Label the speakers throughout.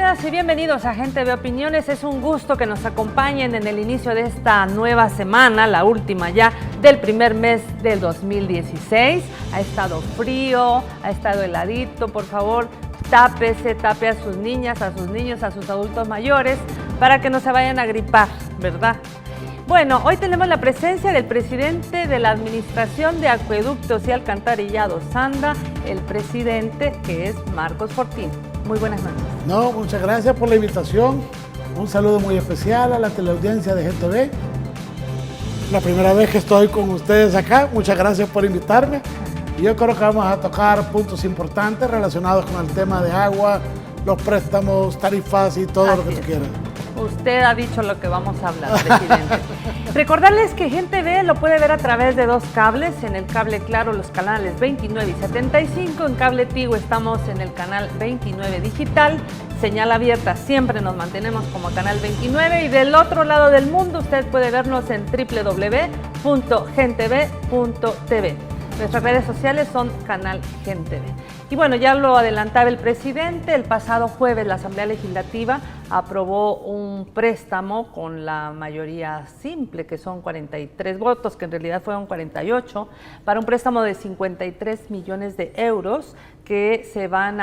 Speaker 1: Bienvenidas y bienvenidos a Gente de Opiniones. Es un gusto que nos acompañen en el inicio de esta nueva semana, la última ya del primer mes del 2016. Ha estado frío, ha estado heladito. Por favor, tape a sus niñas, a sus niños, a sus adultos mayores para que no se vayan a gripar, ¿verdad? Bueno, hoy tenemos la presencia del presidente de la Administración de Acueductos y Alcantarillados, ANDA, el presidente que es Marcos Fortín. Muy buenas noches.
Speaker 2: No, muchas gracias por la invitación. Un saludo muy especial a la teleaudiencia de GTV. La primera vez que estoy con ustedes acá, muchas gracias por invitarme. Yo creo que vamos a tocar puntos importantes relacionados con el tema de agua, los préstamos, tarifas y todo lo que tú quieras.
Speaker 1: Usted ha dicho lo que vamos a hablar, presidente. Recordarles que Gente Ve lo puede ver a través de dos cables. En el cable Claro, los canales 29 y 75. En cable Tigo estamos en el canal 29 digital. Señal abierta, siempre nos mantenemos como canal 29. Y del otro lado del mundo, usted puede vernos en www.gentv.tv. Nuestras redes sociales son Canal Gente Ve. Y bueno, ya lo adelantaba el presidente, el pasado jueves la Asamblea Legislativa aprobó un préstamo con la mayoría simple, que son 43 votos, que en realidad fueron 48, para un préstamo de 53 millones de euros que se van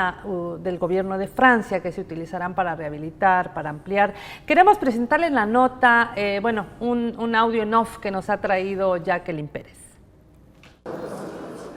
Speaker 1: del gobierno de Francia, que se utilizarán para rehabilitar, para ampliar. Queremos presentarles la nota, un audio en off que nos ha traído Jacqueline Pérez.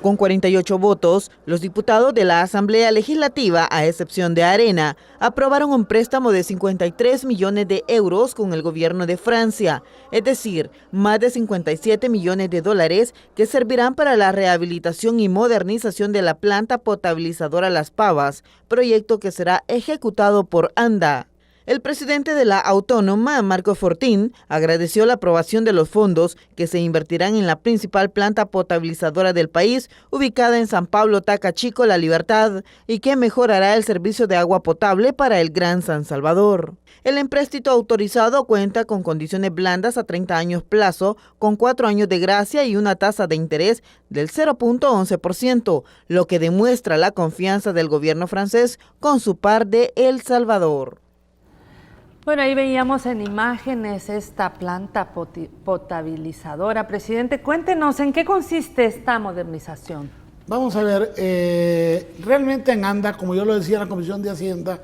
Speaker 3: Con 48 votos, los diputados de la Asamblea Legislativa, a excepción de Arena, aprobaron un préstamo de 53 millones de euros con el gobierno de Francia, es decir, más de 57 millones de dólares que servirán para la rehabilitación y modernización de la planta potabilizadora Las Pavas, proyecto que será ejecutado por ANDA. El presidente de la Autónoma, Marcos Fortín, agradeció la aprobación de los fondos que se invertirán en la principal planta potabilizadora del país, ubicada en San Pablo, Tacachico, La Libertad, y que mejorará el servicio de agua potable para el Gran San Salvador. El empréstito autorizado cuenta con condiciones blandas a 30 años plazo, con 4 años de gracia y una tasa de interés del 0.11%, lo que demuestra la confianza del gobierno francés con su par de El Salvador.
Speaker 1: Bueno, ahí veíamos en imágenes esta planta potabilizadora. Presidente, cuéntenos, ¿en qué consiste esta modernización?
Speaker 2: Vamos a ver, realmente en ANDA, como yo lo decía en la Comisión de Hacienda,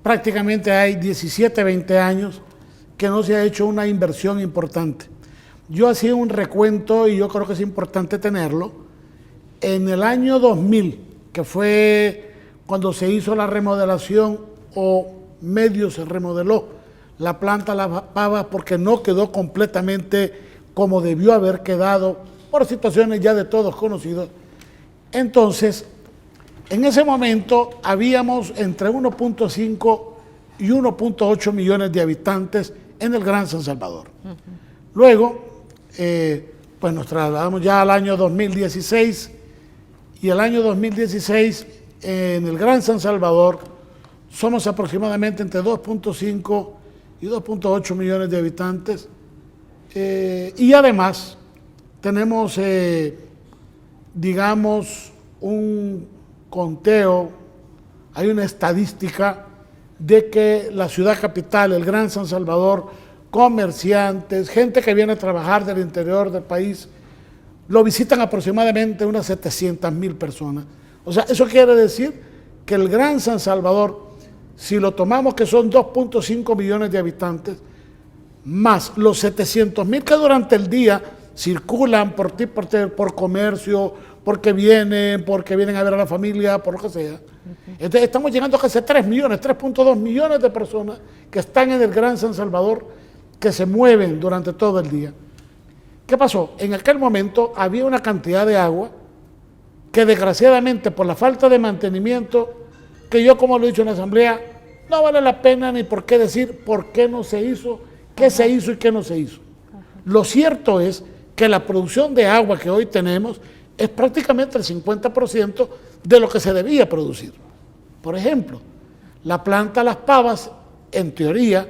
Speaker 2: prácticamente hay 17, 20 años que no se ha hecho una inversión importante. Yo hacía un recuento y yo creo que es importante tenerlo. En el año 2000, que fue cuando se hizo la remodelación o medio se remodeló la planta Las Pavas porque no quedó completamente como debió haber quedado por situaciones ya de todos conocidos. Entonces, en ese momento habíamos entre 1.5 y 1.8 millones de habitantes en el Gran San Salvador. Luego, pues nos trasladamos ya al año 2016 y el año 2016 en el Gran San Salvador somos aproximadamente entre 2.5 y 2.8 millones de habitantes y además tenemos, digamos, un conteo, hay una estadística de que la ciudad capital, el Gran San Salvador, comerciantes, gente que viene a trabajar del interior del país, lo visitan aproximadamente unas 700,000 personas. O sea, eso quiere decir que el Gran San Salvador, si lo tomamos que son 2.5 millones de habitantes, más los 700,000 que durante el día circulan por comercio, porque vienen a ver a la familia, por lo que sea. Entonces estamos llegando a casi 3 millones, 3.2 millones de personas que están en el Gran San Salvador, que se mueven durante todo el día. ¿Qué pasó? En aquel momento había una cantidad de agua que desgraciadamente por la falta de mantenimiento, que yo, como lo he dicho en la Asamblea, no vale la pena ni por qué decir por qué no se hizo, qué se hizo y qué no se hizo. Lo cierto es que la producción de agua que hoy tenemos es prácticamente el 50% de lo que se debía producir. Por ejemplo, la planta Las Pavas, en teoría,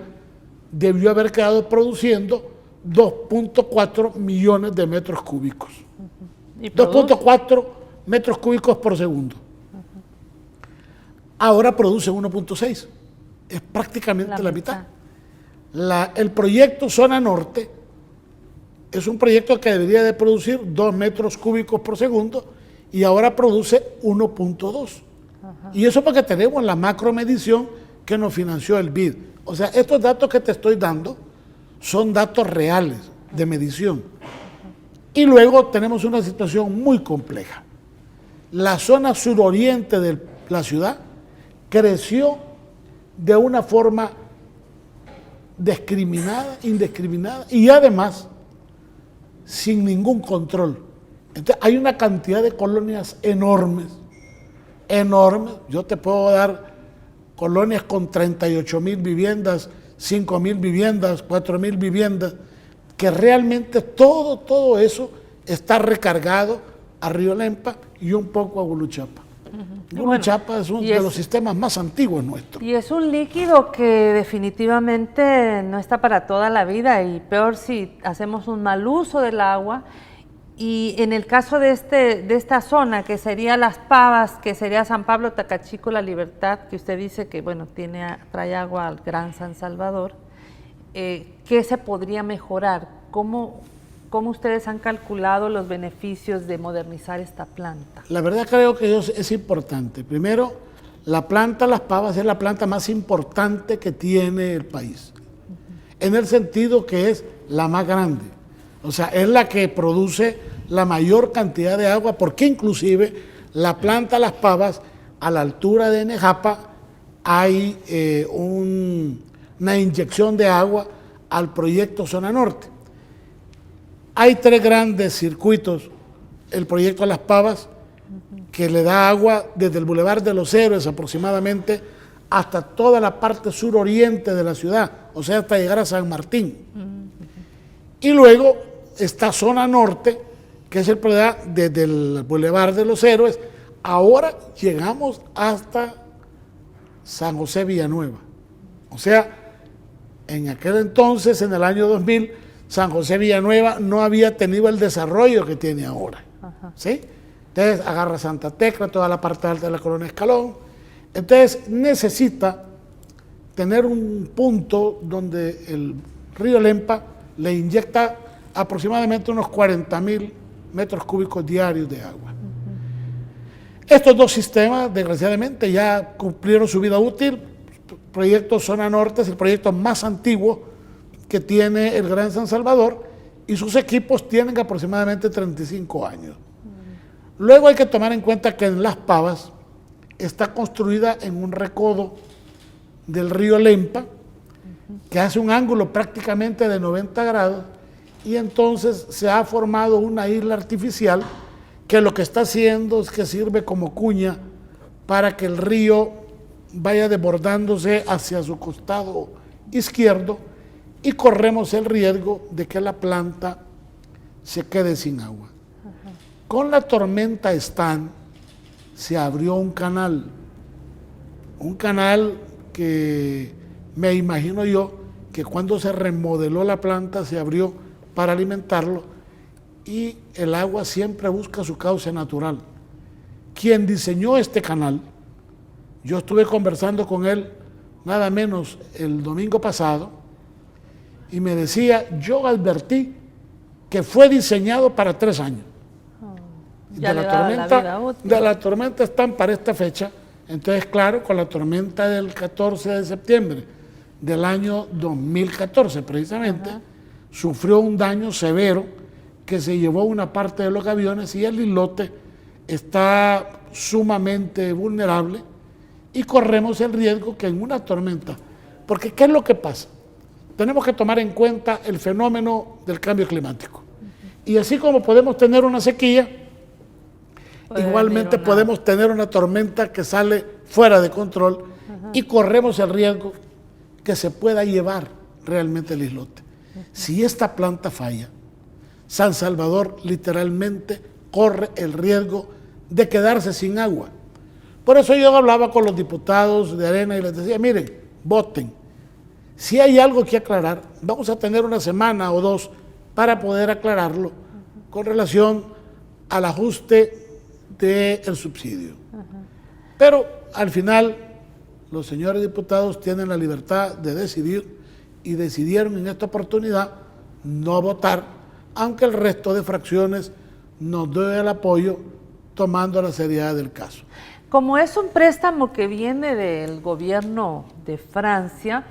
Speaker 2: debió haber quedado produciendo 2.4 millones de metros cúbicos. 2.4 metros cúbicos por segundo. Ahora produce 1.6. es prácticamente la mitad. El proyecto Zona Norte es un proyecto que debería de producir 2 metros cúbicos por segundo y ahora produce 1.2. Y eso porque tenemos la macromedición que nos financió el BID. O sea, estos datos que te estoy dando son datos reales de medición. Y luego tenemos una situación muy compleja. La zona suroriente de la ciudad creció de una forma indiscriminada y además sin ningún control. Entonces, hay una cantidad de colonias enormes. Yo te puedo dar colonias con 38,000 viviendas, 5,000 viviendas, 4,000 viviendas, que realmente todo eso está recargado a Río Lempa y un poco a Guluchapa. Guluchapa es uno de los sistemas más antiguos nuestros.
Speaker 1: Y es un líquido que definitivamente no está para toda la vida, y peor si hacemos un mal uso del agua. Y en el caso de esta zona, que sería Las Pavas, que sería San Pablo, Tacachico, La Libertad, que usted dice que bueno, trae agua al Gran San Salvador, ¿qué se podría mejorar? ¿Cómo ustedes han calculado los beneficios de modernizar esta planta?
Speaker 2: La verdad creo que es importante. Primero, la planta Las Pavas es la planta más importante que tiene el país, en el sentido que es la más grande. O sea, es la que produce la mayor cantidad de agua, porque inclusive la planta Las Pavas, a la altura de Nejapa, hay una inyección de agua al proyecto Zona Norte. Hay 3 grandes circuitos, el proyecto Las Pavas, que le da agua desde el Boulevard de los Héroes aproximadamente hasta toda la parte suroriente de la ciudad, o sea, hasta llegar a San Martín. Y luego está Zona Norte, que es el problema desde el Boulevard de los Héroes. Ahora llegamos hasta San José Villanueva. O sea, en aquel entonces, en el año 2000, San José Villanueva no había tenido el desarrollo que tiene ahora. ¿Sí? Entonces agarra Santa Tecla, toda la parte alta de la Colonia Escalón. Entonces necesita tener un punto donde el río Lempa le inyecta aproximadamente unos 40,000 metros cúbicos diarios de agua. Estos 2 sistemas, desgraciadamente, ya cumplieron su vida útil. El proyecto Zona Norte es el proyecto más antiguo que tiene el Gran San Salvador y sus equipos tienen aproximadamente 35 años. Luego hay que tomar en cuenta que en Las Pavas está construida en un recodo del río Lempa, que hace un ángulo prácticamente de 90 grados, y entonces se ha formado una isla artificial que lo que está haciendo es que sirve como cuña para que el río vaya desbordándose hacia su costado izquierdo, y corremos el riesgo de que la planta se quede sin agua. Con la tormenta Stan se abrió un canal que me imagino yo que cuando se remodeló la planta se abrió para alimentarlo, y el agua siempre busca su cauce natural. Quien diseñó este canal, yo estuve conversando con él nada menos el domingo pasado, y me decía, yo advertí que fue diseñado para 3 años.
Speaker 1: Ya
Speaker 2: De la tormenta están para esta fecha. Entonces, claro, con la tormenta del 14 de septiembre del año 2014 precisamente, sufrió un daño severo que se llevó una parte de los gaviones, y el islote está sumamente vulnerable, y corremos el riesgo que en una tormenta, porque ¿qué es lo que pasa? Tenemos que tomar en cuenta el fenómeno del cambio climático. Y así como podemos tener una sequía, igualmente podemos tener una tormenta que sale fuera de control, y corremos el riesgo que se pueda llevar realmente el islote. Si esta planta falla, San Salvador literalmente corre el riesgo de quedarse sin agua. Por eso yo hablaba con los diputados de Arena y les decía, miren, voten. Si hay algo que aclarar, vamos a tener una semana o 2 para poder aclararlo con relación al ajuste del subsidio. Pero al final los señores diputados tienen la libertad de decidir y decidieron en esta oportunidad no votar, aunque el resto de fracciones nos dé el apoyo tomando la seriedad del caso.
Speaker 1: Como es un préstamo que viene del gobierno de Francia,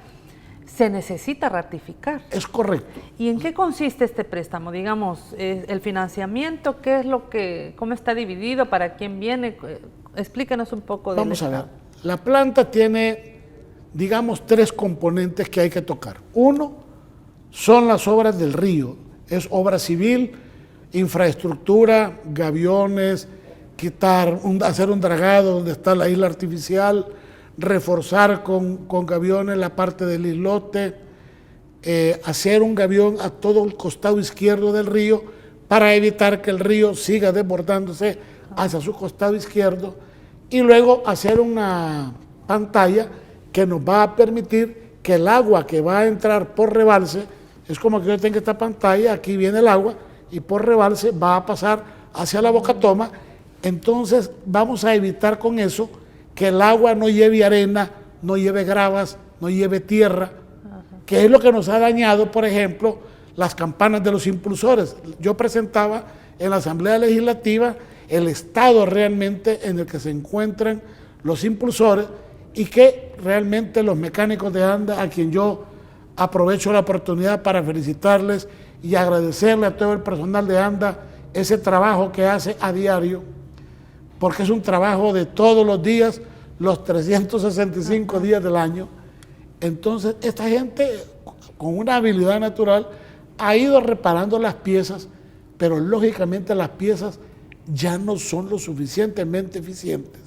Speaker 1: se necesita ratificar.
Speaker 2: Es correcto.
Speaker 1: ¿Y en qué consiste este préstamo? Digamos, el financiamiento, cómo está dividido, para quién viene. Explícanos un poco.
Speaker 2: Vamos a ver. La planta tiene, digamos, 3 componentes que hay que tocar. Uno son las obras del río. Es obra civil, infraestructura, gaviones, hacer un dragado donde está la isla artificial, reforzar con gaviones la parte del islote, hacer un gavión a todo el costado izquierdo del río para evitar que el río siga desbordándose hacia su costado izquierdo, y luego hacer una pantalla que nos va a permitir que el agua que va a entrar por rebalse, es como que yo tenga esta pantalla, aquí viene el agua y por rebalse va a pasar hacia la bocatoma. Entonces vamos a evitar con eso que el agua no lleve arena, no lleve gravas, no lleve tierra, que es lo que nos ha dañado, por ejemplo, las campanas de los impulsores. Yo presentaba en la Asamblea Legislativa el estado realmente en el que se encuentran los impulsores, y que realmente los mecánicos de ANDA, a quien yo aprovecho la oportunidad para felicitarles y agradecerle a todo el personal de ANDA ese trabajo que hace a diario, porque es un trabajo de todos los días, los 365 días del año. Entonces, esta gente con una habilidad natural ha ido reparando las piezas, pero lógicamente las piezas ya no son lo suficientemente eficientes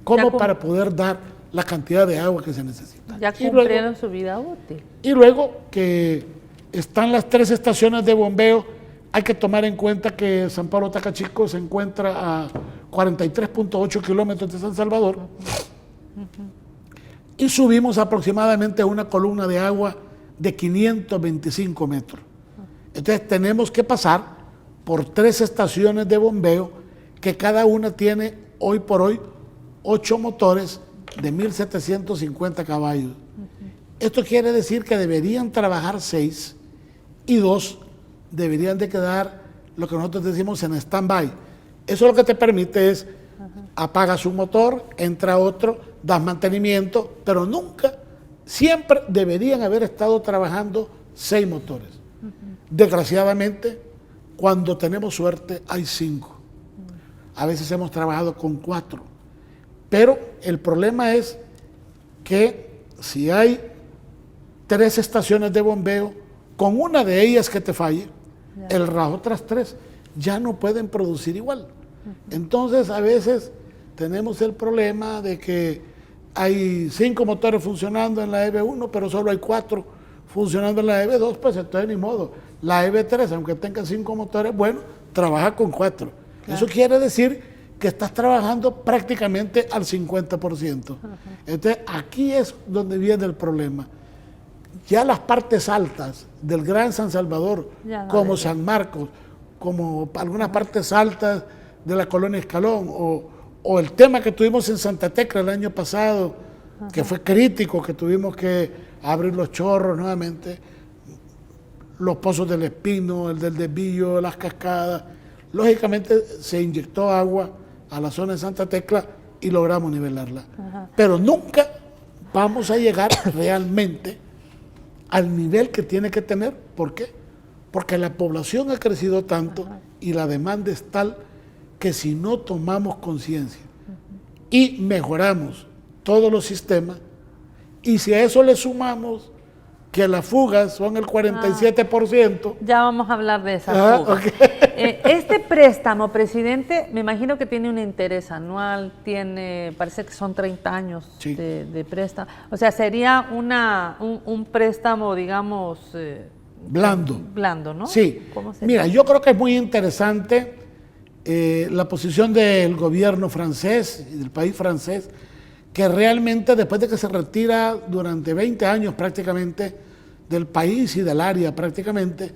Speaker 2: como para poder dar la cantidad de agua que se necesita.
Speaker 1: Ya cumplieron su vida útil.
Speaker 2: Y luego que están las 3 estaciones de bombeo, hay que tomar en cuenta que San Pablo Tacachico se encuentra a 43.8 kilómetros de San Salvador, y subimos aproximadamente una columna de agua de 525 metros. Entonces tenemos que pasar por 3 estaciones de bombeo, que cada una tiene hoy por hoy 8 motores de 1.750 caballos. Esto quiere decir que deberían trabajar 6 y 2 deberían de quedar, lo que nosotros decimos, en stand-by. Eso lo que te permite es, apagas un motor, entra otro, das mantenimiento, pero nunca, siempre deberían haber estado trabajando 6 motores. Desgraciadamente, cuando tenemos suerte, hay 5. A veces hemos trabajado con 4. Pero el problema es que si hay 3 estaciones de bombeo, con una de ellas que te falle, las otras 3 ya no pueden producir igual. Entonces, a veces tenemos el problema de que hay 5 motores funcionando en la EB1, pero solo hay 4 funcionando en la EB2, pues entonces ni modo. La EB3, aunque tenga 5 motores, bueno, trabaja con 4. Eso quiere decir que estás trabajando prácticamente al 50%. Entonces, aquí es donde viene el problema. Ya las partes altas del Gran San Salvador, como San Marcos, como algunas partes altas de la Colonia Escalón, o el tema que tuvimos en Santa Tecla el año pasado, que fue crítico, que tuvimos que abrir los chorros nuevamente, los pozos del Espino, el del Desvío, las cascadas. Lógicamente se inyectó agua a la zona de Santa Tecla y logramos nivelarla. Pero nunca vamos a llegar realmente al nivel que tiene que tener. ¿Por qué? Porque la población ha crecido tanto y la demanda es tal que si no tomamos conciencia y mejoramos todos los sistemas, y si a eso le sumamos que las fugas son el 47%.
Speaker 1: Ya vamos a hablar de esa fuga. Este préstamo, presidente, me imagino que tiene un interés anual, parece que son 30 años de préstamo. O sea, sería un préstamo, digamos...
Speaker 2: blando.
Speaker 1: Blando, ¿no?
Speaker 2: Sí. Mira, yo creo que es muy interesante la posición del gobierno francés y del país francés, que realmente después de que se retira durante 20 años prácticamente del país y del área prácticamente,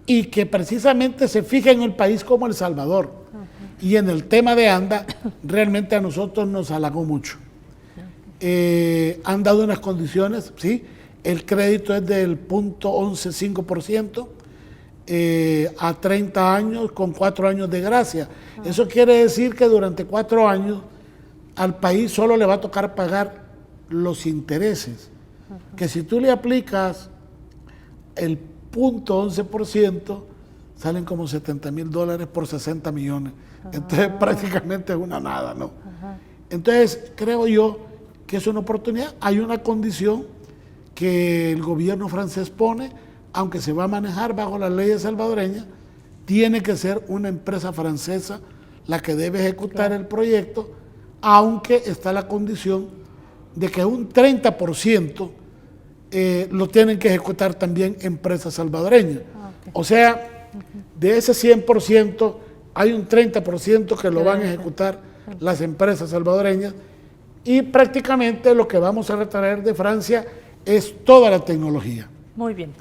Speaker 2: y que precisamente se fija en el país como El Salvador. Y en el tema de ANDA, realmente a nosotros nos halagó mucho. han dado unas condiciones, ¿sí? El crédito es del 0.115% a 30 años con 4 años de gracia. Eso quiere decir que durante 4 años al país solo le va a tocar pagar los intereses. Que si tú le aplicas el 0.11%, salen como $70,000 por 60 millones. Entonces prácticamente es una nada, ¿no? Entonces creo yo que es una oportunidad. Hay una condición que el gobierno francés pone, aunque se va a manejar bajo las leyes salvadoreñas, tiene que ser una empresa francesa la que debe ejecutar el proyecto, aunque está la condición de que un 30% lo tienen que ejecutar también empresas salvadoreñas. O sea, de ese 100% hay un 30% que lo van a ejecutar las empresas salvadoreñas, y prácticamente lo que vamos a retraer de Francia es toda la tecnología.
Speaker 1: Muy bien.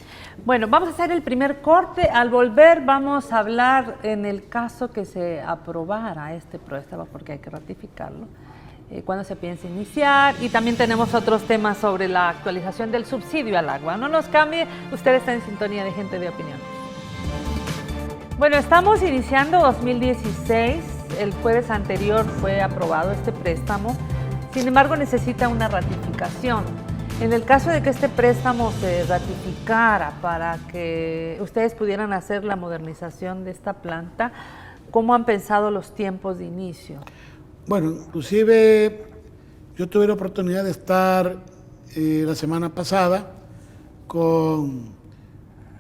Speaker 1: Bueno, vamos a hacer el primer corte. Al volver vamos a hablar en el caso que se aprobara este préstamo, porque hay que ratificarlo, cuándo se piensa iniciar, y también tenemos otros temas sobre la actualización del subsidio al agua. No nos cambie, usted está en sintonía de Gente de Opinión. Bueno, estamos iniciando 2016. El jueves anterior fue aprobado este préstamo. Sin embargo, necesita una ratificación. En el caso de que este préstamo se ratificara para que ustedes pudieran hacer la modernización de esta planta, ¿cómo han pensado los tiempos de inicio?
Speaker 2: Bueno, inclusive yo tuve la oportunidad de estar la semana pasada con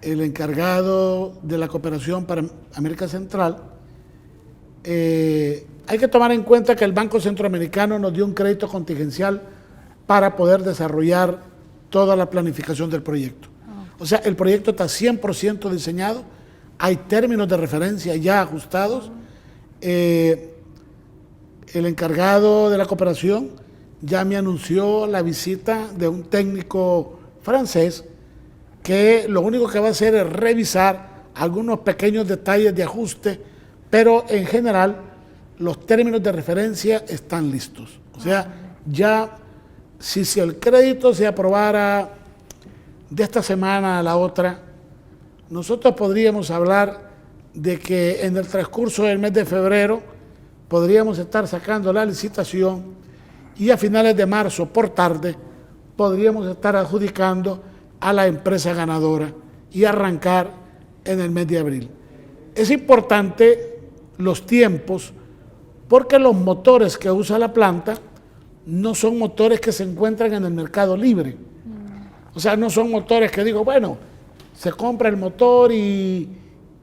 Speaker 2: el encargado de la cooperación para América Central. Hay que tomar en cuenta que el Banco Centroamericano nos dio un crédito contingencial para poder desarrollar toda la planificación del proyecto. O sea, el proyecto está 100% diseñado, hay términos de referencia ya ajustados. El encargado de la cooperación ya me anunció la visita de un técnico francés que lo único que va a hacer es revisar algunos pequeños detalles de ajuste, pero en general los términos de referencia están listos. O sea, ya si el crédito se aprobara de esta semana a la otra, nosotros podríamos hablar de que en el transcurso del mes de febrero podríamos estar sacando la licitación, y a finales de marzo, por tarde, podríamos estar adjudicando a la empresa ganadora y arrancar en el mes de abril. Es importante los tiempos, porque los motores que usa la planta no son motores que se encuentran en el mercado libre. O sea, no son motores que digo, bueno, se compra el motor y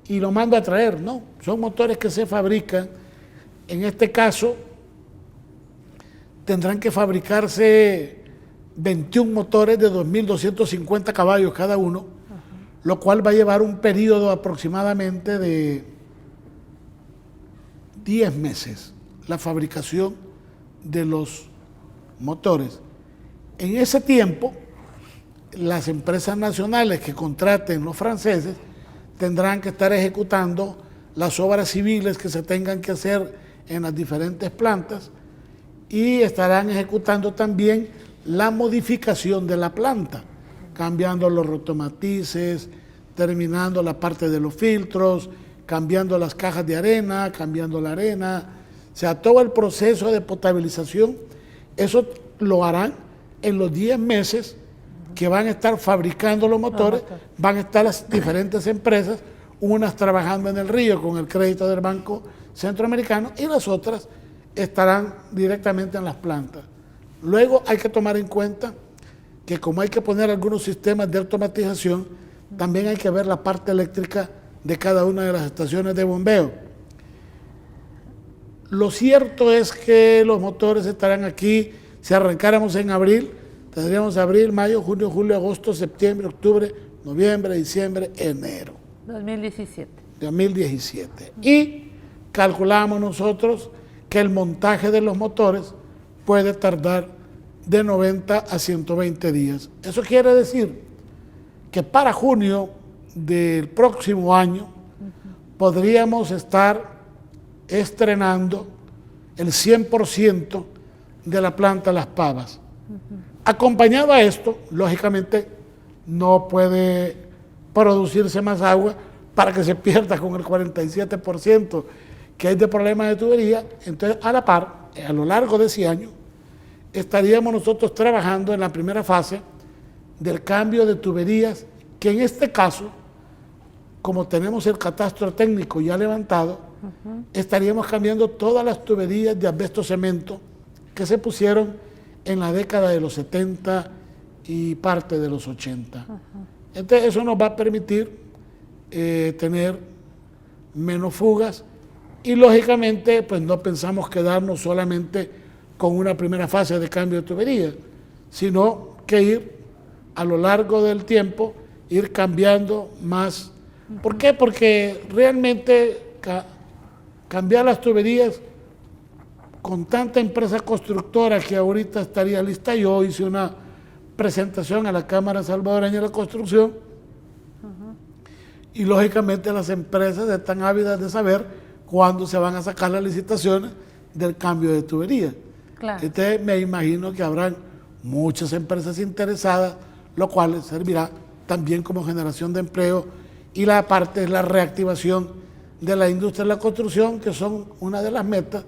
Speaker 2: lo mando a traer. No, son motores que se fabrican. En este caso, tendrán que fabricarse 21 motores de 2.250 caballos cada uno, lo cual va a llevar un periodo aproximadamente de 10 meses, la fabricación de los motores. En ese tiempo, las empresas nacionales que contraten los franceses tendrán que estar ejecutando las obras civiles que se tengan que hacer en las diferentes plantas, y estarán ejecutando también la modificación de la planta, cambiando los rotomatices, terminando la parte de los filtros, cambiando las cajas de arena, cambiando la arena, o sea, todo el proceso de potabilización. Eso lo harán en los 10 meses que van a estar fabricando los motores. Van a estar las diferentes empresas, unas trabajando en el río con el crédito del Banco Centroamericano, y las otras estarán directamente en las plantas. Luego hay que tomar en cuenta que como hay que poner algunos sistemas de automatización, también hay que ver la parte eléctrica de cada una de las estaciones de bombeo. Lo cierto es que los motores estarán aquí. Si arrancáramos en abril, tendríamos abril, mayo, junio, julio, agosto, septiembre, octubre, noviembre, diciembre, enero.
Speaker 1: 2017.
Speaker 2: 2017. Y calculamos nosotros que el montaje de los motores puede tardar de 90 a 120 días. Eso quiere decir que para junio del próximo año podríamos estar estrenando el 100% de la planta Las Pavas. Acompañado a esto, lógicamente, no puede producirse más agua para que se pierda con el 47% que hay de problemas de tubería. Entonces, a la par, a lo largo de ese año, estaríamos nosotros trabajando en la primera fase del cambio de tuberías, que en este caso, como tenemos el catastro técnico ya levantado, estaríamos cambiando todas las tuberías de asbesto cemento que se pusieron en la década de los 70 y parte de los 80. Entonces eso nos va a permitir tener menos fugas y lógicamente pues no pensamos quedarnos solamente con una primera fase de cambio de tuberías, sino que ir a lo largo del tiempo, ir cambiando más. ¿Por qué? Porque realmente cambiar las tuberías con tanta empresa constructora que ahorita estaría lista. Yo hice una presentación a la Cámara Salvadoreña de la Construcción y lógicamente las empresas están ávidas de saber cuándo se van a sacar las licitaciones del cambio de tubería.
Speaker 1: Claro.
Speaker 2: Entonces me imagino que habrán muchas empresas interesadas, lo cual servirá también como generación de empleo, y la parte es la reactivación de la industria de la construcción, que son una de las metas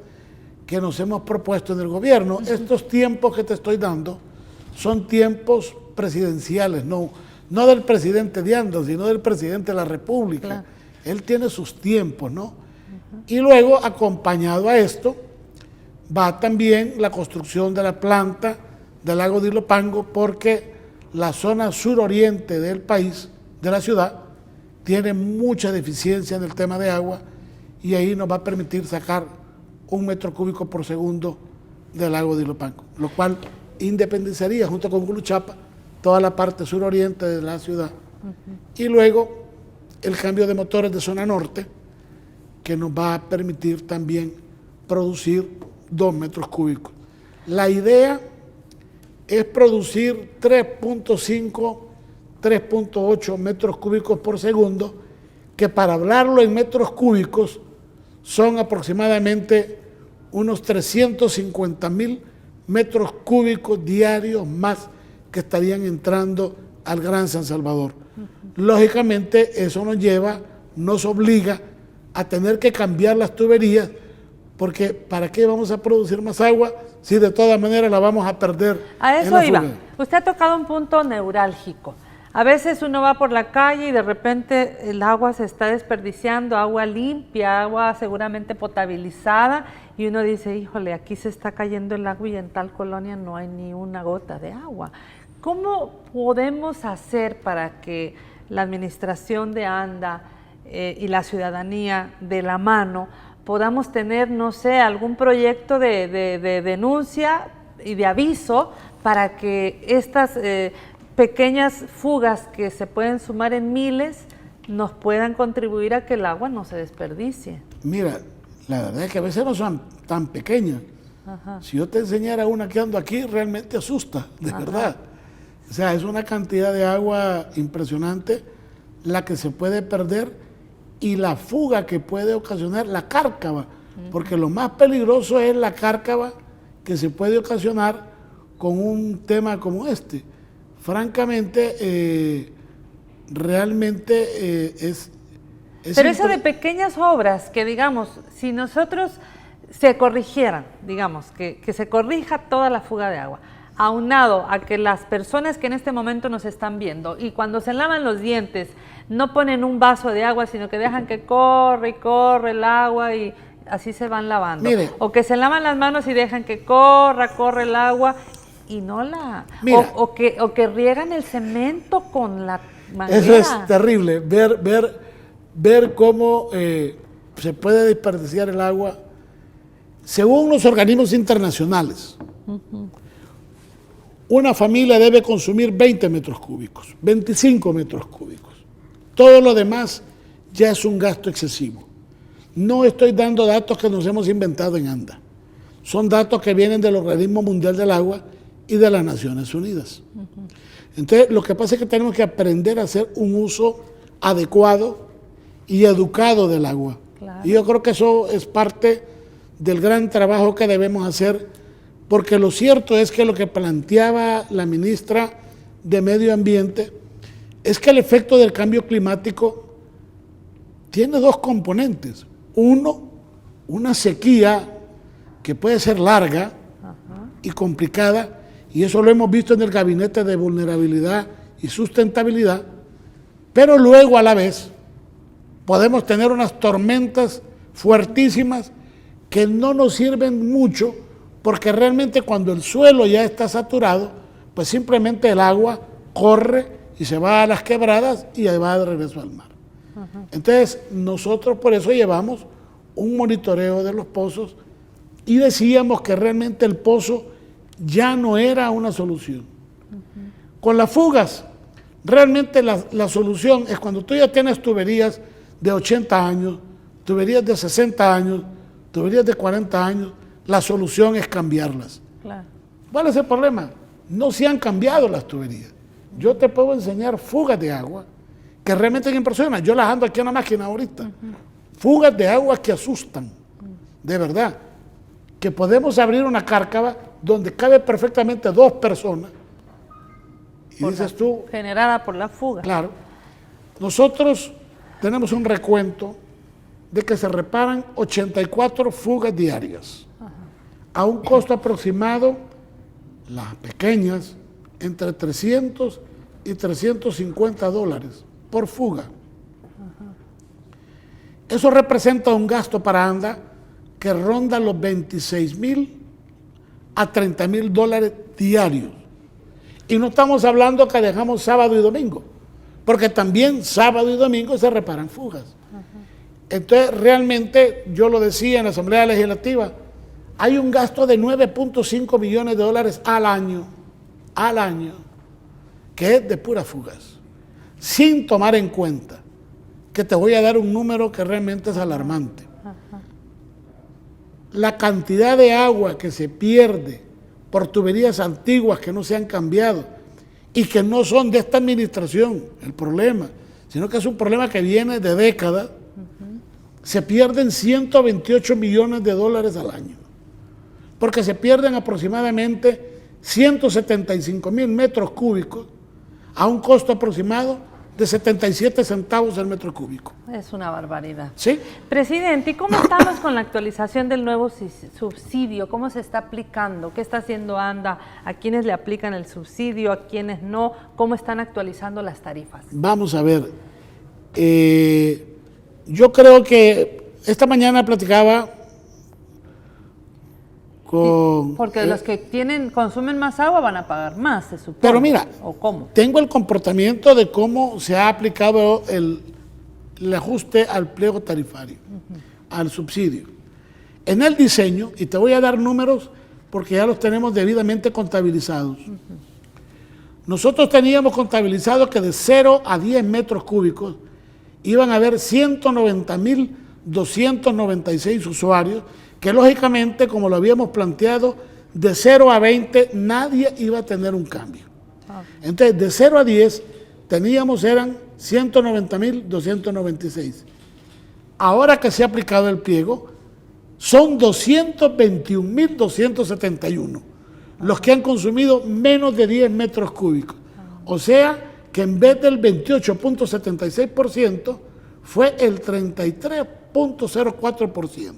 Speaker 2: que nos hemos propuesto en el gobierno. Estos tiempos que te estoy dando son tiempos presidenciales, no del presidente de Anda, sino del presidente de la República.
Speaker 1: Claro.
Speaker 2: Él tiene sus tiempos, ¿no? Y luego, acompañado a esto, va también la construcción de la planta del lago de Ilopango, porque la zona suroriente del país, de la ciudad, tiene mucha deficiencia en el tema de agua y ahí nos va a permitir sacar 1 metro cúbico por segundo del lago de Ilopango, lo cual independizaría junto con Guluchapa toda la parte suroriente de la ciudad. Y luego el cambio de motores de zona norte, que nos va a permitir también producir 2 metros cúbicos. La idea es producir 3.5, 3.8 metros cúbicos por segundo, que para hablarlo en metros cúbicos son aproximadamente unos 350.000 metros cúbicos diarios más que estarían entrando al Gran San Salvador. Lógicamente eso nos obliga a tener que cambiar las tuberías, porque ¿para qué vamos a producir más agua si de todas maneras la vamos a perder?
Speaker 1: A eso iba. Usted ha tocado un punto neurálgico. A veces uno va por la calle y de repente el agua se está desperdiciando, agua limpia, agua seguramente potabilizada, y uno dice, híjole, aquí se está cayendo el agua y en tal colonia no hay ni una gota de agua. ¿Cómo podemos hacer para que la administración de Anda y la ciudadanía de la mano podamos tener, no sé, algún proyecto de denuncia y de aviso para que estas pequeñas fugas que se pueden sumar en miles nos puedan contribuir a que el agua no se desperdicie?
Speaker 2: Mira, la verdad es que a veces no son tan pequeñas.
Speaker 1: Ajá.
Speaker 2: Si yo te enseñara una que ando aquí, realmente asusta, de verdad. O sea, es una cantidad de agua impresionante la que se puede perder y la fuga que puede ocasionar la cárcava, porque lo más peligroso es la cárcava que se puede ocasionar con un tema como este. Francamente, realmente es
Speaker 1: Pero eso de pequeñas obras que, digamos, si nosotros se corrigieran, digamos, que se corrija toda la fuga de agua, aunado a que las personas que en este momento nos están viendo y cuando se lavan los dientes no ponen un vaso de agua, sino que dejan que corre y corre el agua y así se van lavando.
Speaker 2: Mire,
Speaker 1: o que se lavan las manos y dejan que corre el agua y no la... O que riegan el cemento con la manguera.
Speaker 2: Eso es terrible, ver cómo se puede desperdiciar el agua según los organismos internacionales. Una familia debe consumir 20 metros cúbicos, 25 metros cúbicos. Todo lo demás ya es un gasto excesivo. No estoy dando datos que nos hemos inventado en Anda. Son datos que vienen del Organismo Mundial del Agua y de las Naciones Unidas. Entonces, lo que pasa es que tenemos que aprender a hacer un uso adecuado y educado del agua.
Speaker 1: Claro.
Speaker 2: Y yo creo que eso es parte del gran trabajo que debemos hacer porque lo cierto es que lo que planteaba la ministra de Medio Ambiente es que el efecto del cambio climático tiene dos componentes. Uno, una sequía que puede ser larga y complicada, y eso lo hemos visto en el Gabinete de Vulnerabilidad y Sustentabilidad, pero luego a la vez podemos tener unas tormentas fuertísimas que no nos sirven mucho, porque realmente cuando el suelo ya está saturado, pues simplemente el agua corre y se va a las quebradas y va de regreso al mar. Entonces nosotros por eso llevamos un monitoreo de los pozos y decíamos que realmente el pozo ya no era una solución. Con las fugas, realmente la solución es cuando tú ya tienes tuberías de 80 años, tuberías de 60 años, tuberías de 40 años, la solución es cambiarlas.
Speaker 1: Claro.
Speaker 2: ¿Cuál es el problema? No se han cambiado las tuberías. Yo te puedo enseñar fugas de agua que realmente impresionan. Yo las ando aquí en la máquina ahorita. Fugas de agua que asustan, de verdad. Que podemos abrir una cárcava donde cabe perfectamente 2 personas. Y dices tú...
Speaker 1: Generada por la fuga.
Speaker 2: Claro. Nosotros tenemos un recuento de que se reparan 84 fugas diarias. A un costo aproximado, las pequeñas, entre 300 y 350 dólares por fuga. Eso representa un gasto para ANDA que ronda los 26,000 a 30,000 dólares diarios. Y no estamos hablando que dejamos sábado y domingo, porque también sábado y domingo se reparan fugas. Entonces, realmente, yo lo decía en la Asamblea Legislativa, hay un gasto de 9.5 millones de dólares al año, que es de puras fugas, sin tomar en cuenta que te voy a dar un número que realmente es alarmante. La cantidad de agua que se pierde por tuberías antiguas que no se han cambiado y que no son de esta administración el problema, sino que es un problema que viene de décadas, se pierden 128 millones de dólares al año, porque se pierden aproximadamente 175,000 metros cúbicos a un costo aproximado de 77 centavos el metro cúbico.
Speaker 1: Es una barbaridad.
Speaker 2: ¿Sí?
Speaker 1: Presidente, ¿y cómo estamos con la actualización del nuevo subsidio? ¿Cómo se está aplicando? ¿Qué está haciendo ANDA? ¿A quiénes le aplican el subsidio? ¿A quiénes no? ¿Cómo están actualizando las tarifas?
Speaker 2: Vamos a ver. Yo creo que esta mañana platicaba con...
Speaker 1: Porque los que consumen más agua van a pagar más, se supone.
Speaker 2: Pero mira,
Speaker 1: ¿o cómo?
Speaker 2: tengo el comportamiento de cómo se ha aplicado el ajuste al pliego tarifario, al subsidio. En el diseño, y te voy a dar números porque ya los tenemos debidamente contabilizados. Nosotros teníamos contabilizado que de 0 a 10 metros cúbicos iban a haber 190,296 usuarios, que lógicamente, como lo habíamos planteado, de 0 a 20 nadie iba a tener un cambio. Entonces, de 0 a 10 eran 190,296. Ahora que se ha aplicado el pliego, son 221,271 los que han consumido menos de 10 metros cúbicos. O sea, que en vez del 28.76% fue el 33.04%.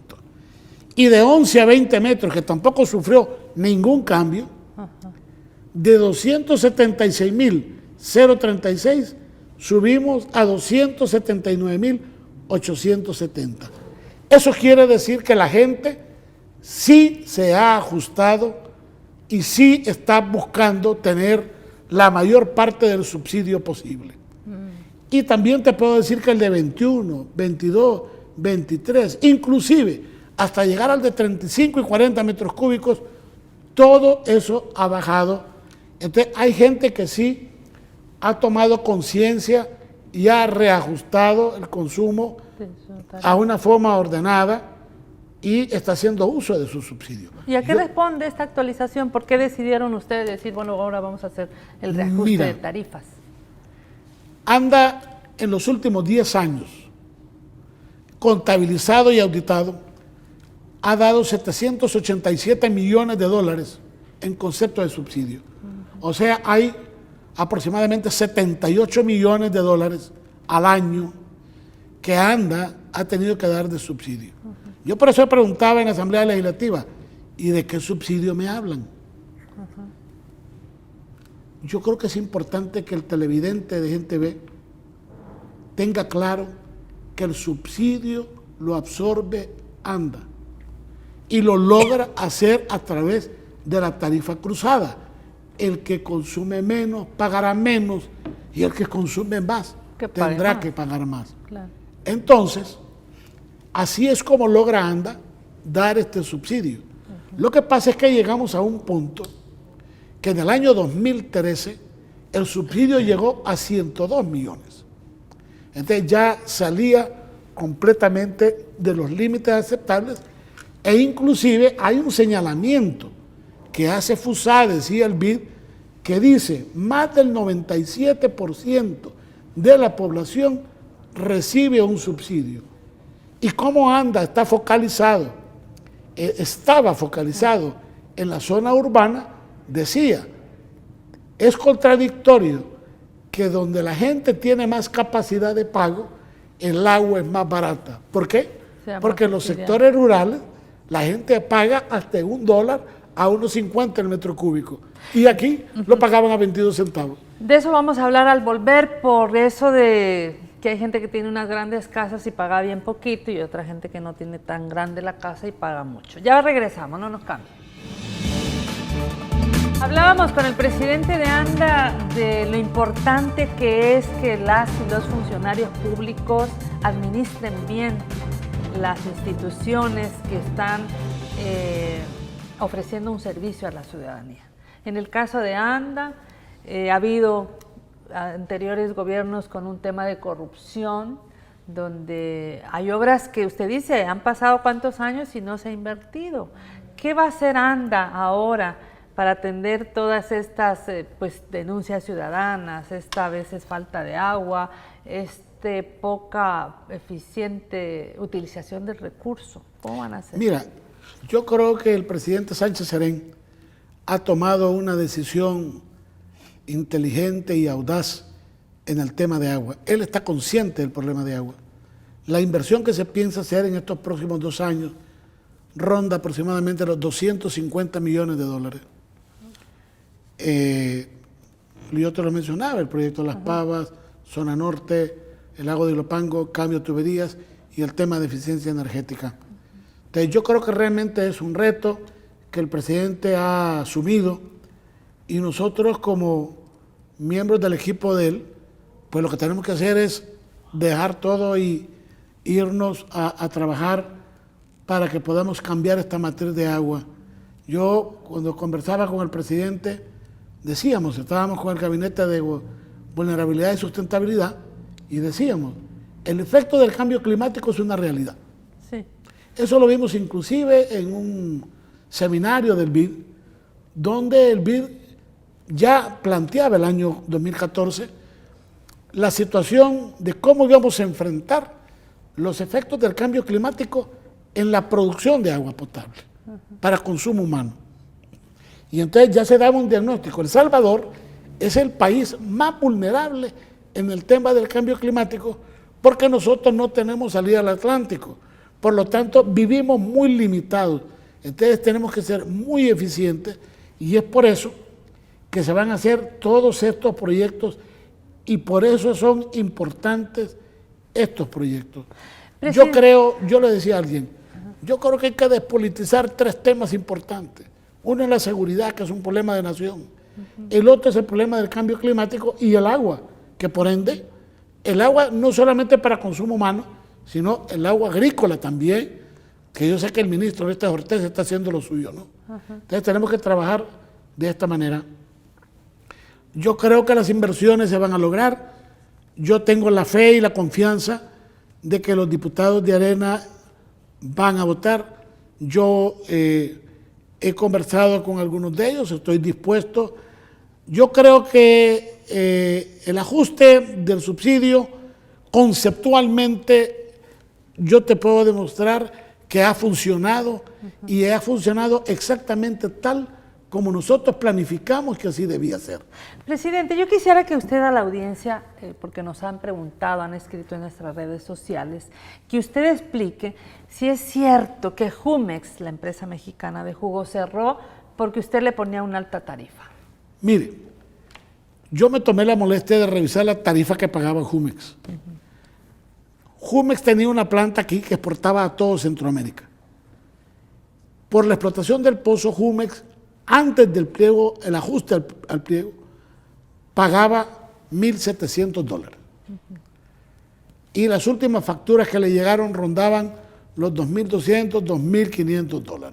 Speaker 2: Y de 11 a 20 metros, que tampoco sufrió ningún cambio, de 276,036 subimos a 279,870. Eso quiere decir que la gente sí se ha ajustado y sí está buscando tener la mayor parte del subsidio posible. Y también te puedo decir que el de 21, 22, 23, inclusive hasta llegar al de 35 y 40 metros cúbicos, todo eso ha bajado. Entonces hay gente que sí ha tomado conciencia y ha reajustado el consumo a una forma ordenada y está haciendo uso de su subsidio.
Speaker 1: ¿Y a qué responde esta actualización? ¿Por qué decidieron ustedes decir, bueno, ahora vamos a hacer el reajuste de tarifas?
Speaker 2: ANDA en los últimos 10 años, contabilizado y auditado, ha dado 787 millones de dólares en concepto de subsidio. O sea, hay aproximadamente 78 millones de dólares al año que ANDA ha tenido que dar de subsidio. Yo por eso preguntaba en la Asamblea Legislativa, ¿y de qué subsidio me hablan? Yo creo que es importante que el televidente de Gente Ve tenga claro que el subsidio lo absorbe ANDA y lo logra hacer a través de la tarifa cruzada. El que consume menos pagará menos y el que consume más tendrá que pagar más.
Speaker 1: Claro.
Speaker 2: Entonces, así es como logra ANDA dar este subsidio. Lo que pasa es que llegamos a un punto que en el año 2013 el subsidio llegó a 102 millones. Entonces ya salía completamente de los límites aceptables e inclusive hay un señalamiento que hace FUSADES y el BID que dice más del 97% de la población recibe un subsidio. Y como ANDA está focalizado, estaba focalizado en la zona urbana, decía, es contradictorio que donde la gente tiene más capacidad de pago, el agua es más barata. ¿Por qué? Porque en los sectores rurales la gente paga hasta $1 a 1.50 el metro cúbico. Y aquí lo pagaban a 22 centavos.
Speaker 1: De eso vamos a hablar al volver, por eso de que hay gente que tiene unas grandes casas y paga bien poquito y otra gente que no tiene tan grande la casa y paga mucho. Ya regresamos, no nos cambien. Hablábamos con el presidente de ANDA de lo importante que es que las y los funcionarios públicos administren bien las instituciones que están ofreciendo un servicio a la ciudadanía. En el caso de ANDA, ha habido anteriores gobiernos con un tema de corrupción, donde hay obras que usted dice, han pasado cuántos años y no se ha invertido. ¿Qué va a hacer ANDA ahora para atender todas estas denuncias ciudadanas, esta a veces falta de agua, poca eficiente utilización del recurso? ¿Cómo van a hacer?
Speaker 2: Mira, yo creo que el presidente Sánchez Serén ha tomado una decisión inteligente y audaz en el tema de agua. Él está consciente del problema de agua. La inversión que se piensa hacer en estos próximos 2 años ronda aproximadamente los 250 millones de dólares. Yo te lo mencionaba, el proyecto Las Pavas, Zona Norte, el lago de Ilopango, cambio de tuberías y el tema de eficiencia energética. Entonces yo creo que realmente es un reto que el presidente ha asumido y nosotros como miembros del equipo de él, pues lo que tenemos que hacer es dejar todo y irnos a trabajar para que podamos cambiar esta matriz de agua. Yo cuando conversaba con el presidente, decíamos, estábamos con el Gabinete de Vulnerabilidad y Sustentabilidad y decíamos, el efecto del cambio climático es una realidad.
Speaker 1: Sí.
Speaker 2: Eso lo vimos inclusive en un seminario del BID, donde el BID ya planteaba el año 2014 la situación de cómo íbamos a enfrentar los efectos del cambio climático en la producción de agua potable para consumo humano. Y entonces ya se daba un diagnóstico. El Salvador es el país más vulnerable en el tema del cambio climático porque nosotros no tenemos salida al Atlántico. Por lo tanto, vivimos muy limitados. Entonces tenemos que ser muy eficientes y es por eso que se van a hacer todos estos proyectos y por eso son importantes estos proyectos. Yo le decía a alguien, yo creo que hay que despolitizar 3 temas importantes. Uno es la seguridad, que es un problema de nación. El otro es el problema del cambio climático y el agua, que por ende, el agua no solamente para consumo humano, sino el agua agrícola también, que yo sé que el ministro Oreste Hortés está haciendo lo suyo, ¿no? Entonces tenemos que trabajar de esta manera. Yo creo que las inversiones se van a lograr. Yo tengo la fe y la confianza de que los diputados de Arena van a votar. Yo he conversado con algunos de ellos, estoy dispuesto. Yo creo que el ajuste del subsidio, conceptualmente, yo te puedo demostrar que ha funcionado y ha funcionado exactamente tal como nosotros planificamos que así debía ser.
Speaker 1: Presidente, yo quisiera que usted a la audiencia, porque nos han preguntado, han escrito en nuestras redes sociales, que usted explique si es cierto que Jumex, la empresa mexicana de jugo, cerró porque usted le ponía una alta tarifa.
Speaker 2: Mire, yo me tomé la molestia de revisar la tarifa que pagaba Jumex. Jumex tenía una planta aquí que exportaba a todo Centroamérica. Por la explotación del pozo, Jumex, antes del pliego, el ajuste al pliego, pagaba $1,700. Y las últimas facturas que le llegaron rondaban los $2,200, $2,500.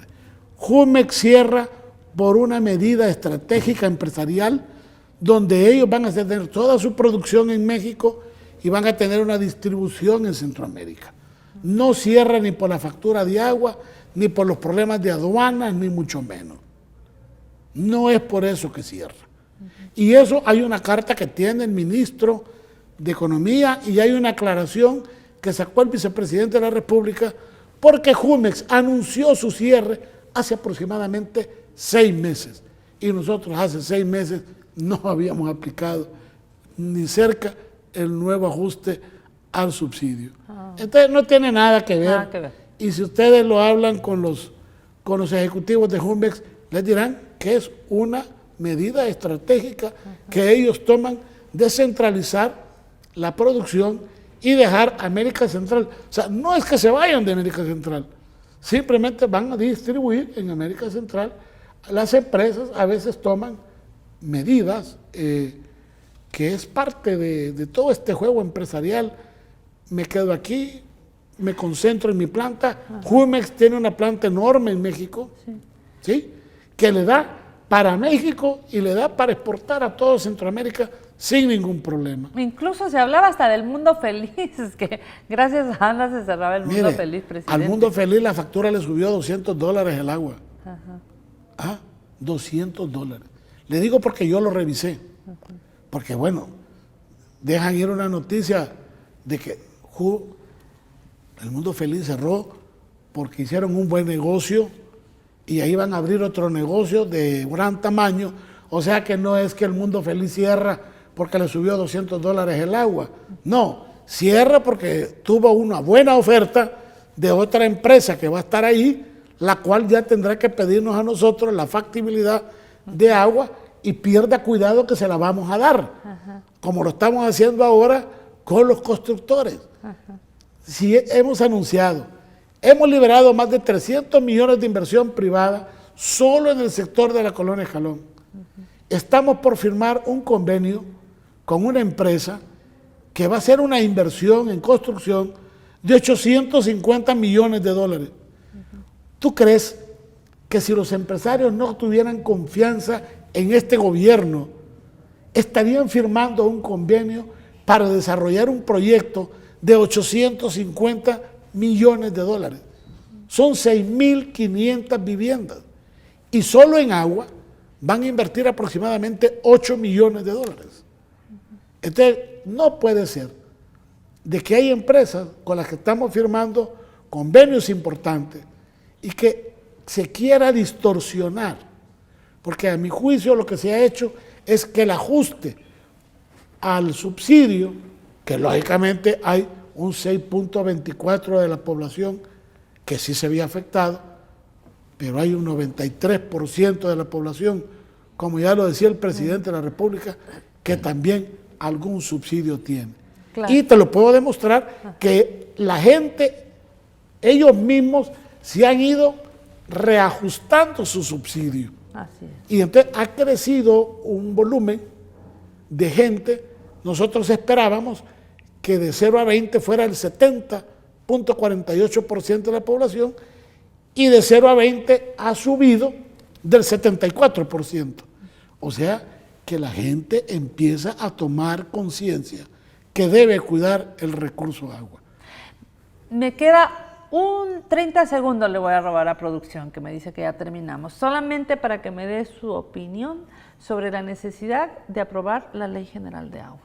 Speaker 2: Jumex cierra por una medida estratégica empresarial donde ellos van a tener toda su producción en México y van a tener una distribución en Centroamérica. No cierra ni por la factura de agua, ni por los problemas de aduanas, ni mucho menos. No es por eso que cierra. Y eso hay una carta que tiene el ministro de Economía y hay una aclaración que sacó el vicepresidente de la República porque Jumex anunció su cierre hace aproximadamente 6 meses. Y nosotros hace 6 meses no habíamos aplicado ni cerca el nuevo ajuste al subsidio. Entonces no tiene nada que ver.
Speaker 1: Nada que ver.
Speaker 2: Y si ustedes lo hablan con los ejecutivos de Jumex, les dirán que es una medida estratégica que ellos toman de centralizar la producción y dejar América Central. O sea, no es que se vayan de América Central, simplemente van a distribuir en América Central. Las empresas a veces toman medidas que es parte de todo este juego empresarial. Me quedo aquí, me concentro en mi planta. Jumex tiene una planta enorme en México, ¿sí? Que le da para México y le da para exportar a todo Centroamérica sin ningún problema.
Speaker 1: Incluso se hablaba hasta del mundo feliz, que gracias a Ana se cerraba el mundo feliz, presidente.
Speaker 2: Al mundo feliz la factura le subió $200 el agua. Ajá. $200. Le digo porque yo lo revisé. Porque bueno, dejan ir una noticia de que el mundo feliz cerró porque hicieron un buen negocio y ahí van a abrir otro negocio de gran tamaño. O sea que no es que el mundo feliz cierra porque le subió $200 el agua. No, cierra porque tuvo una buena oferta de otra empresa que va a estar ahí, la cual ya tendrá que pedirnos a nosotros la factibilidad de agua y pierda cuidado que se la vamos a dar, como lo estamos haciendo ahora con los constructores. Si hemos anunciado, hemos liberado más de 300 millones de inversión privada solo en el sector de la Colonia Escalón. Estamos por firmar un convenio con una empresa que va a hacer una inversión en construcción de $850 millones. ¿Tú crees que si los empresarios no tuvieran confianza en este gobierno, estarían firmando un convenio para desarrollar un proyecto de $850 millones? Son 6.500 viviendas y solo en agua van a invertir aproximadamente $8 millones. Entonces, no puede ser de que hay empresas con las que estamos firmando convenios importantes y que se quiera distorsionar, porque a mi juicio lo que se ha hecho es que el ajuste al subsidio, que lógicamente hay un 6.24% de la población que sí se había afectado, pero hay un 93% de la población, como ya lo decía el presidente de la República, que también algún subsidio tiene. Claro. Y te lo puedo demostrar que la gente, ellos mismos se han ido reajustando su subsidio.
Speaker 1: Así es.
Speaker 2: Y entonces ha crecido un volumen de gente. Nosotros esperábamos que de 0 a 20 fuera el 70.48% de la población y de 0 a 20 ha subido del 74%. O sea, que la gente empieza a tomar conciencia que debe cuidar el recurso agua.
Speaker 1: Me queda 30 segundos, le voy a robar a producción, que me dice que ya terminamos, solamente para que me dé su opinión sobre la necesidad de aprobar la Ley General de Aguas.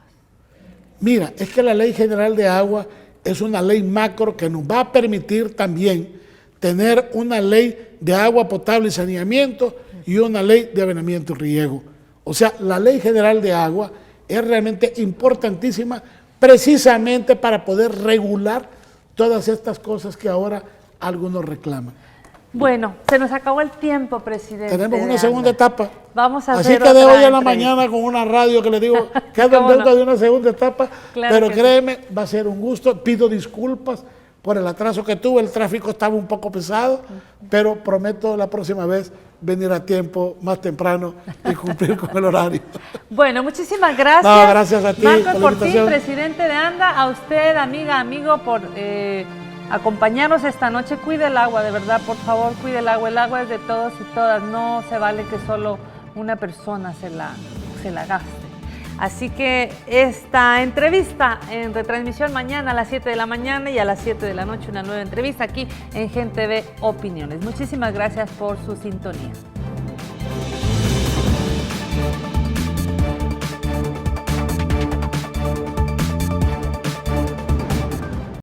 Speaker 2: Mira, es que la Ley General de Agua es una ley macro que nos va a permitir también tener una ley de agua potable y saneamiento y una ley de aveniamiento y riego. O sea, la ley general de agua es realmente importantísima precisamente para poder regular todas estas cosas que ahora algunos reclaman.
Speaker 1: Bueno, se nos acabó el tiempo, presidente.
Speaker 2: Tenemos una segunda etapa.
Speaker 1: Vamos a
Speaker 2: Así
Speaker 1: hacer
Speaker 2: que de
Speaker 1: otra
Speaker 2: hoy a la
Speaker 1: entrevista.
Speaker 2: mañana con una radio que le digo, quedo en
Speaker 1: ¿Cómo
Speaker 2: deuda
Speaker 1: no?
Speaker 2: de una segunda etapa,
Speaker 1: Claro
Speaker 2: pero
Speaker 1: que
Speaker 2: créeme, va a ser un gusto. Pido disculpas por el atraso que tuve, el tráfico estaba un poco pesado, pero prometo la próxima vez venir a tiempo, más temprano y cumplir con el horario.
Speaker 1: Bueno, muchísimas gracias.
Speaker 2: No, gracias a ti
Speaker 1: Marcos
Speaker 2: por la
Speaker 1: Portín,
Speaker 2: invitación.
Speaker 1: presidente de ANDA, a usted, amiga, amigo, por acompañarnos esta noche. Cuide el agua, de verdad, por favor, cuide el agua es de todos y todas, no se vale que solo una persona se la gaste. Así que esta entrevista en retransmisión mañana a las 7 de la mañana y a las 7 de la noche una nueva entrevista aquí en Gen TV Opiniones. Muchísimas gracias por su sintonía.